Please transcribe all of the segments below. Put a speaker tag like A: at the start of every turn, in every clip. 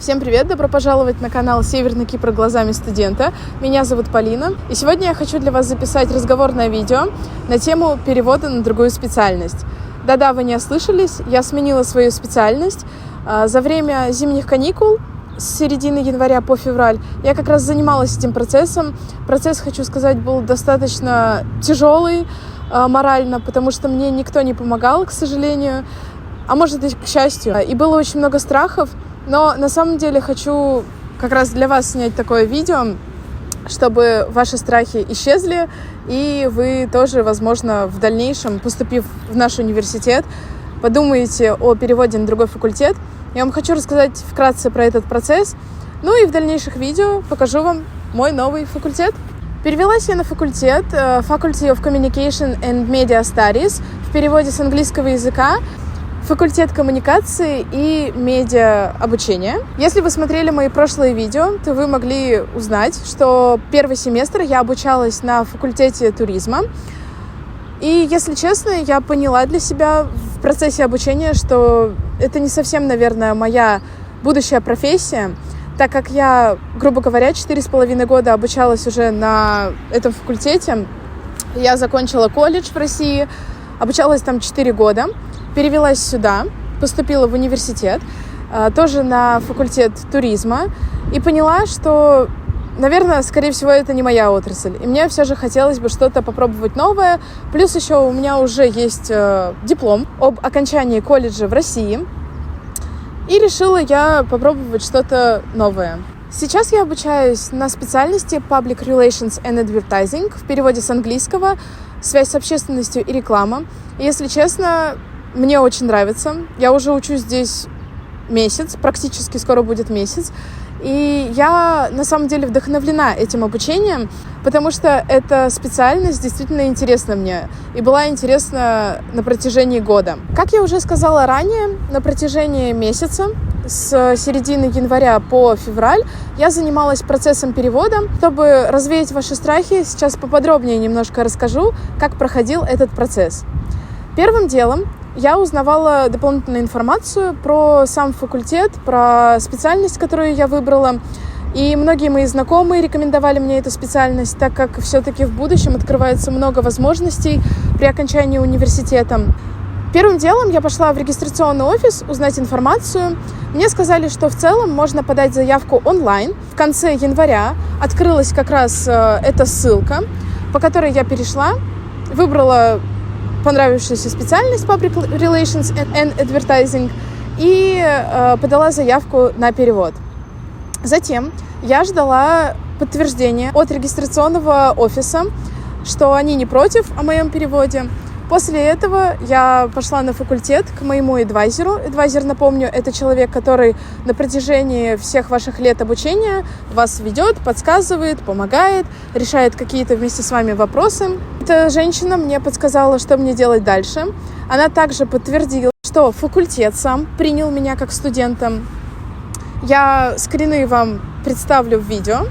A: Всем привет! Добро пожаловать на канал «Северный Кипр глазами студента». Меня зовут Полина, и сегодня я хочу для вас записать разговорное видео на тему перевода на другую специальность. Да-да, вы не ослышались, я сменила свою специальность. За время зимних каникул с середины января по февраль я как раз занималась этим процессом. Процесс, хочу сказать, был достаточно тяжелый морально, потому что мне никто не помогал, к сожалению, а может и к счастью. И было очень много страхов, но на самом деле хочу как раз для вас снять такое видео, чтобы ваши страхи исчезли, и вы тоже, возможно, в дальнейшем, поступив в наш университет, подумаете о переводе на другой факультет. Я вам хочу рассказать вкратце про этот процесс, ну и в дальнейших видео покажу вам мой новый факультет. Перевелась я на факультет Faculty of Communication and Media Studies, в переводе с английского языка факультет коммуникации и медиа обучения. Если вы смотрели мои прошлые видео, то вы могли узнать, что первый семестр я обучалась на факультете туризма. И, если честно, я поняла для себя в процессе обучения, что это не совсем, наверное, моя будущая профессия, так как я, грубо говоря, 4,5 года обучалась уже на этом факультете. Я закончила колледж в России, обучалась там 4 года, перевелась сюда, поступила в университет, тоже на факультет туризма, и поняла, что, наверное, скорее всего, это не моя отрасль. И мне все же хотелось бы что-то попробовать новое. Плюс еще у меня уже есть диплом об окончании колледжа в России. И решила я попробовать что-то новое. Сейчас я обучаюсь на специальности Public Relations and Advertising, в переводе с английского «Связь с общественностью и реклама». И, если честно, мне очень нравится. Я уже учусь здесь месяц, практически скоро будет месяц. И я, на самом деле, вдохновлена этим обучением, потому что эта специальность действительно интересна мне и была интересна на протяжении года. Как я уже сказала ранее, на протяжении месяца, с середины января по февраль, я занималась процессом перевода. Чтобы развеять ваши страхи, сейчас поподробнее немножко расскажу, как проходил этот процесс. Первым делом я узнавала дополнительную информацию про сам факультет, про специальность, которую я выбрала. И многие мои знакомые рекомендовали мне эту специальность, так как все-таки в будущем открывается много возможностей при окончании университета. Первым делом я пошла в регистрационный офис узнать информацию. Мне сказали, что в целом можно подать заявку онлайн. В конце января открылась как раз эта ссылка, по которой я перешла, выбрала понравившуюся специальность Public Relations and Advertising и подала заявку на перевод. Затем я ждала подтверждения от регистрационного офиса, что они не против о моем переводе. После этого я пошла на факультет к моему эдвайзеру. Эдвайзер, напомню, это человек, который на протяжении всех ваших лет обучения вас ведет, подсказывает, помогает, решает какие-то вместе с вами вопросы. Эта женщина мне подсказала, что мне делать дальше. Она также подтвердила, что факультет сам принял меня как студента. Я скрины вам представлю в видео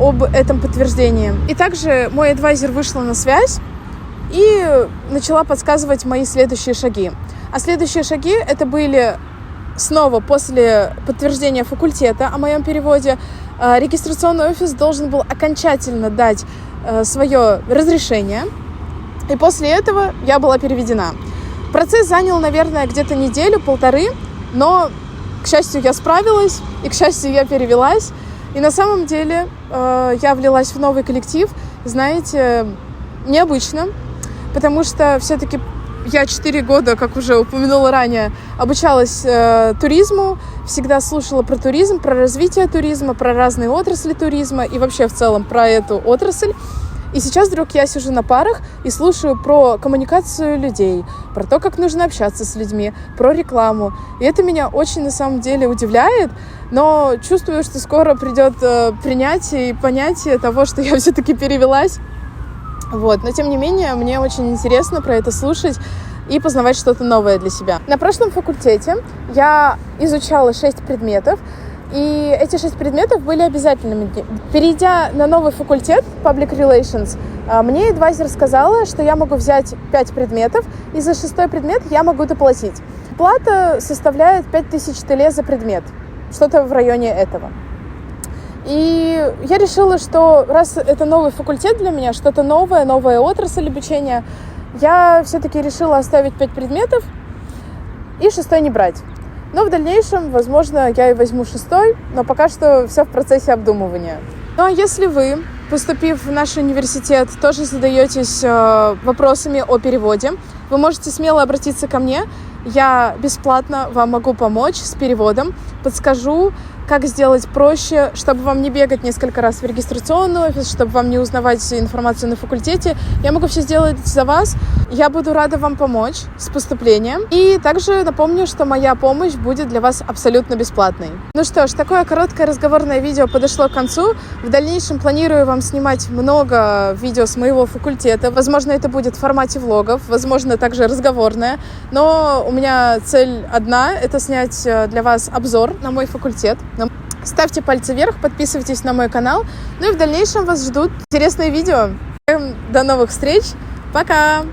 A: об этом подтверждении. И также мой эдвайзер вышла на связь и начала подсказывать мои следующие шаги. А следующие шаги это были снова после подтверждения факультета о моем переводе. Регистрационный офис должен был окончательно дать свое разрешение. И после этого я была переведена. Процесс занял, наверное, где-то неделю-полторы, но, к счастью, я справилась, и, к счастью, я перевелась. И на самом деле я влилась в новый коллектив, знаете, необычно, потому что все-таки я 4 года, как уже упомянула ранее, обучалась туризму, всегда слушала про туризм, про развитие туризма, про разные отрасли туризма и вообще в целом про эту отрасль. И сейчас вдруг я сижу на парах и слушаю про коммуникацию людей, про то, как нужно общаться с людьми, про рекламу. И это меня очень на самом деле удивляет, но чувствую, что скоро придет принятие и понятие того, что я все-таки перевелась. Вот. Но тем не менее, мне очень интересно про это слушать и познавать что-то новое для себя. На прошлом факультете я изучала 6 предметов, и эти 6 предметов были обязательными. Перейдя на новый факультет Public Relations, мне эдвайзер сказала, что я могу взять 5 предметов, и за 6-й предмет я могу доплатить. Плата составляет 5000 ТЛ за предмет. что-то в районе этого. И я решила, что раз это новый факультет для меня, что-то новое, новая отрасль обучения, я все-таки решила оставить 5 предметов и 6 не брать. Но в дальнейшем, возможно, я и возьму 6, но пока что все в процессе обдумывания. Ну а если вы, поступив в наш университет, тоже задаетесь вопросами о переводе, вы можете смело обратиться ко мне. Я бесплатно вам могу помочь с переводом, подскажу, как сделать проще, чтобы вам не бегать несколько раз в регистрационный офис, чтобы вам не узнавать информацию на факультете. Я могу все сделать за вас. Я буду рада вам помочь с поступлением. И также напомню, что моя помощь будет для вас абсолютно бесплатной. Ну что ж, такое короткое разговорное видео подошло к концу. В дальнейшем планирую вам снимать много видео с моего факультета. Возможно, это будет в формате влогов, возможно, также разговорное. Но у меня цель одна — это снять для вас обзор на мой факультет. Ставьте пальцы вверх, подписывайтесь на мой канал. Ну и в дальнейшем вас ждут интересные видео. До новых встреч. Пока!